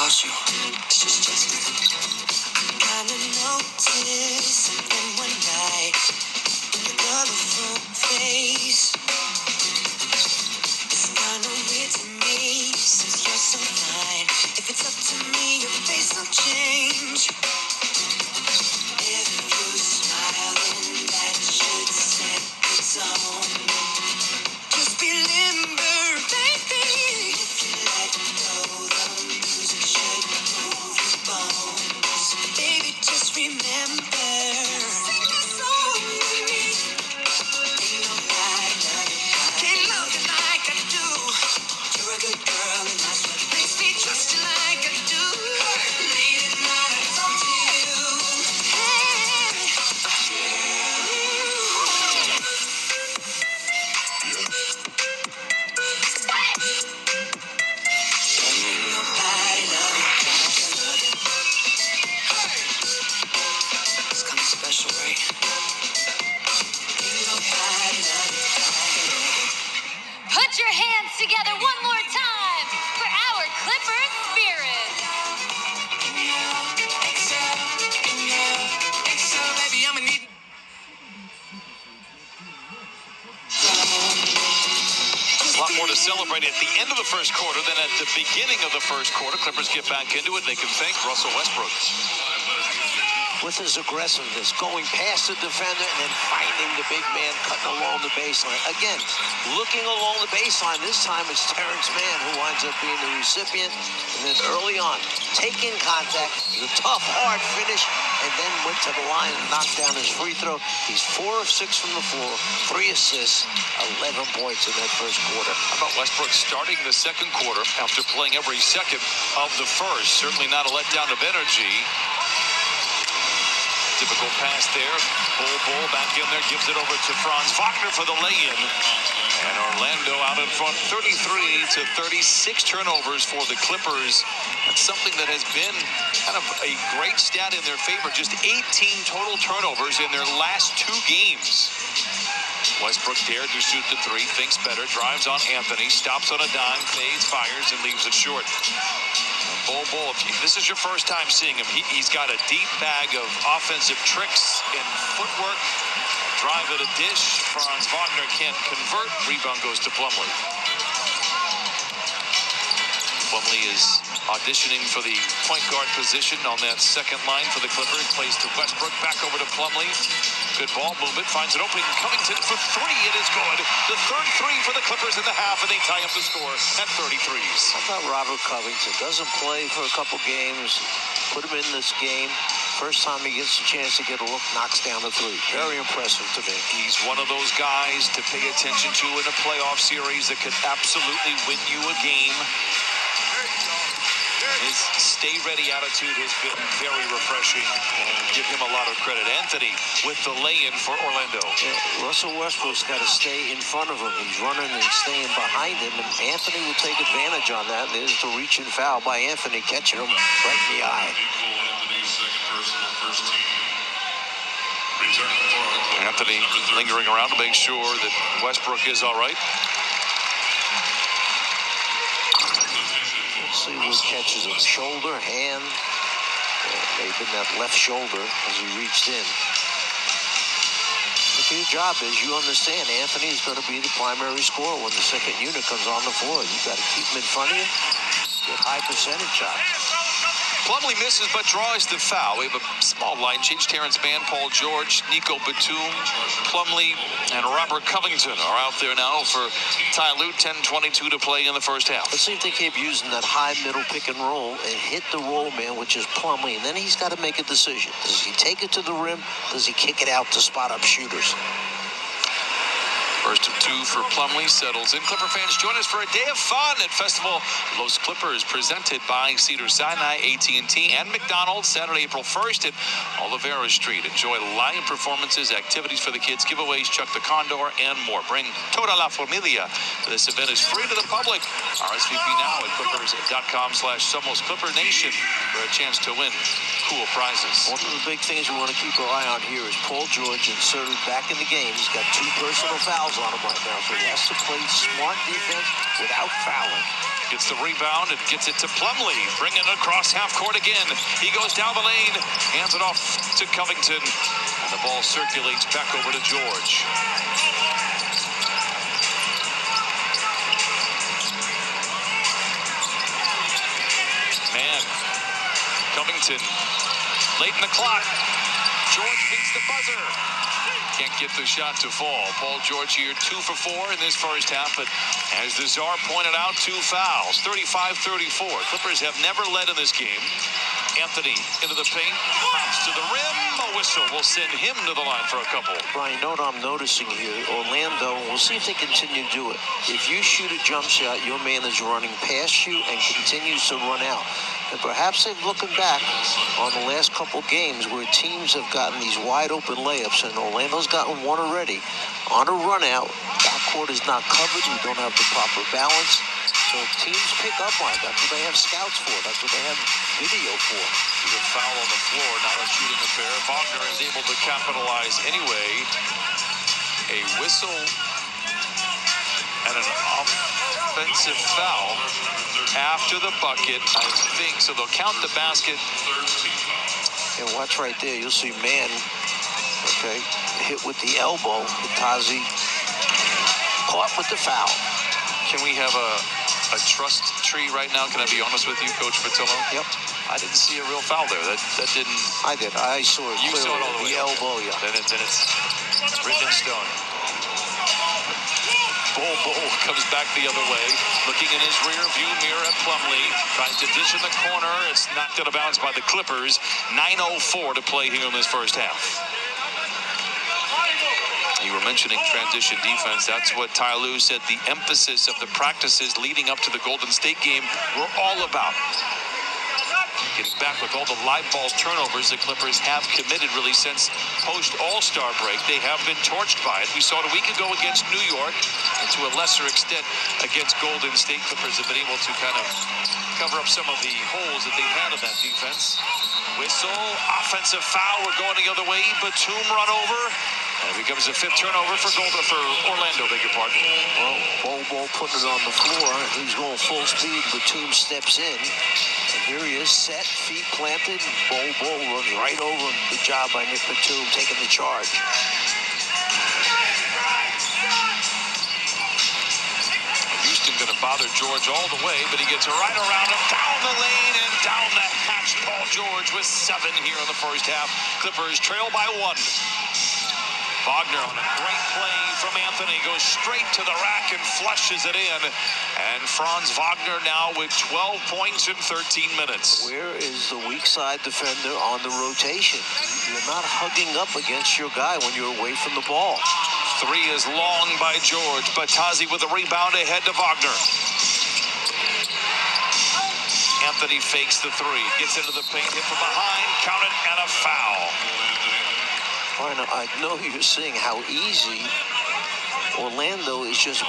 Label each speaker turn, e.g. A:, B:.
A: about you. It's just I kinda noticed something one night in your colorful face. It's kinda weird to me since you're so fine. If it's up to me, your face will change. If you smile, then that should set the tone. Just be limber, baby. If you let go, the music should move your bones. Baby, just remember, sing a song with me. Ain't nobody love you, can't love you like I do. You're a good girl, and that's what makes me trust you like I do. Late at night, I talk to you. Hey, nobody love you like I love you. It's kinda special, right? Ain't nobody love you like I love you.
B: Put your hands together one more time for our Clippers spirit.
A: Baby, I'ma need
C: A lot more to celebrate at the end of the first quarter than at the beginning of the first quarter. Clippers get back into it. They can thank Russell Westbrook.
D: With his aggressiveness, going past the defender and then finding the big man cutting along the baseline. Again, looking along the baseline, this time it's Terrence Mann who winds up being the recipient. And then early on, taking contact, the tough, hard finish, and then went to the line and knocked down his free throw. He's 4 of 6 from the floor, 3 assists, 11 points in that first quarter.
C: How about Westbrook starting the second quarter after playing every second of the first? Certainly not a letdown of energy. Typical pass there. Bull back in there, gives it over to Franz Wagner for the lay-in. And Orlando out in front, 33-36 turnovers for the Clippers. That's something that has been kind of a great stat in their favor. Just 18 total turnovers in their last 2 games. Westbrook dared to shoot the three, thinks better, drives on Anthony, stops on a dime, fades, fires, and leaves it short. Bull, if this is your first time seeing him, he's got a deep bag of offensive tricks and footwork. Drive at a dish. Franz Wagner can't convert. Rebound goes to Plumlee. Plumlee is auditioning for the point guard position on that second line for the Clippers. Plays to Westbrook, back over to Plumlee. Good ball movement, finds an opening. Covington for 3, it is good. The third 3 for the Clippers in the half, and they tie up the score at 33s.
D: I thought Robert Covington doesn't play for a couple games. Put him in this game. First time he gets a chance to get a look, knocks down a 3. Very impressive to me.
C: He's one of those guys to pay attention to in a playoff series that could absolutely win you a game. His stay-ready attitude has been very refreshing, and give him a lot of credit. Anthony with the lay-in for Orlando.
D: Yeah, Russell Westbrook's got to stay in front of him. He's running and staying behind him, and Anthony will take advantage on that. There's the reach and foul by Anthony, catching him right in the eye.
C: Anthony lingering around to make sure that Westbrook is all right.
D: Let's see what catches him. Shoulder, hand. Maybe that left shoulder as he reached in. But your job is, you understand, Anthony's going to be the primary scorer when the second unit comes on the floor. You've got to keep him in front of you. Get high percentage shots.
C: Plumlee misses but draws the foul. We have a small line change. Terrence Mann, Paul George, Nico Batum, Plumlee, and Robert Covington are out there now for Ty Lue. 10:22 to play in the first half.
D: Let's see if they keep using that high middle pick and roll and hit the roll man, which is Plumlee. And then he's got to make a decision. Does he take it to the rim? Does he kick it out to spot up shooters?
C: First of 2 for Plumlee settles in. Clipper fans, join us for a day of fun at Festival Los Clippers, presented by Cedars-Sinai, AT&T, and McDonald's, Saturday, April 1st at Olivera Street. Enjoy live performances, activities for the kids, giveaways, Chuck the Condor, and more. Bring toda la familia. This event is free to the public. RSVP now at clippers.com/Somos Clipper Nation for a chance to win cool prizes.
D: One of the big things we want to keep our eye on here is Paul George inserted back in the game. He's got 2 personal fouls fouls on him right now, so he has to play smart defense without fouling.
C: Gets the rebound and gets it to Plumlee. Bringing it across half court again. He goes down the lane, hands it off to Covington. And the ball circulates back over to George. Man, Covington, late in the clock. George beats the buzzer. Can't get the shot to fall. Paul George here 2 for 4 in this first half, but as the Czar pointed out, 2 fouls, 35-34. Clippers have never led in this game. Anthony into the paint, pops to the rim. A whistle will send him to the line for a couple.
D: Brian, you know what I'm noticing here? Orlando, we'll see if they continue to do it. If you shoot a jump shot, your man is running past you and continues to run out. And perhaps they're looking back on the last couple games where teams have gotten these wide open layups, and Orlando's gotten one already. On a run out, backcourt is not covered. You don't have the proper balance. So teams pick up on it. That's what they have scouts for. That's what they have video for.
C: The foul on the floor, not a shooting affair. Wagner is able to capitalize anyway. A whistle and an offensive foul after the bucket, I think. So they'll count the basket.
D: And watch right there. You'll see man, okay, hit with the elbow. Tazi caught with the foul.
C: Can we have a trust tree right now? Can I be honest with you, Coach Patillo?
D: Yep.
C: I didn't see a real foul there. That didn't.
D: I did. I saw it.
C: You saw it all the way.
D: The elbow, yeah.
C: Then it's written in stone. Bol comes back the other way, looking in his rear view mirror at Plumlee, tries to dish in the corner. It's knocked out of bounds by the Clippers. 9:04 to play here in this first half. You were mentioning transition defense. That's what Ty Lue said the emphasis of the practices leading up to the Golden State game were all about. Getting back with all the live ball turnovers the Clippers have committed really since post-All-Star break. They have been torched by it. We saw it a week ago against New York, and to a lesser extent against Golden State. Clippers have been able to kind of cover up some of the holes that they've had in that defense. Whistle, offensive foul. We're going the other way. Batum run over. And it becomes a 5th turnover for Orlando, beg your pardon.
D: Well, Bol putting it on the floor. He's going full speed. Batum steps in. And here he is, set, feet planted. Bol runs right over him. Good job by Nick Batum taking the charge.
C: Houston going to bother George all the way, but he gets right around him, down the lane, and down the hatch. Paul George with 7 here in the first half. Clippers trail by 1. Wagner on a great play from Anthony, goes straight to the rack and flushes it in. And Franz Wagner now with 12 points in 13 minutes.
D: Where is the weak side defender on the rotation? You're not hugging up against your guy when you're away from the ball.
C: 3 is long by George. Batazi with the rebound ahead to Wagner. Anthony fakes the 3, gets into the paint, hit from behind, count it, and a foul.
D: I know you're seeing how easy Orlando is just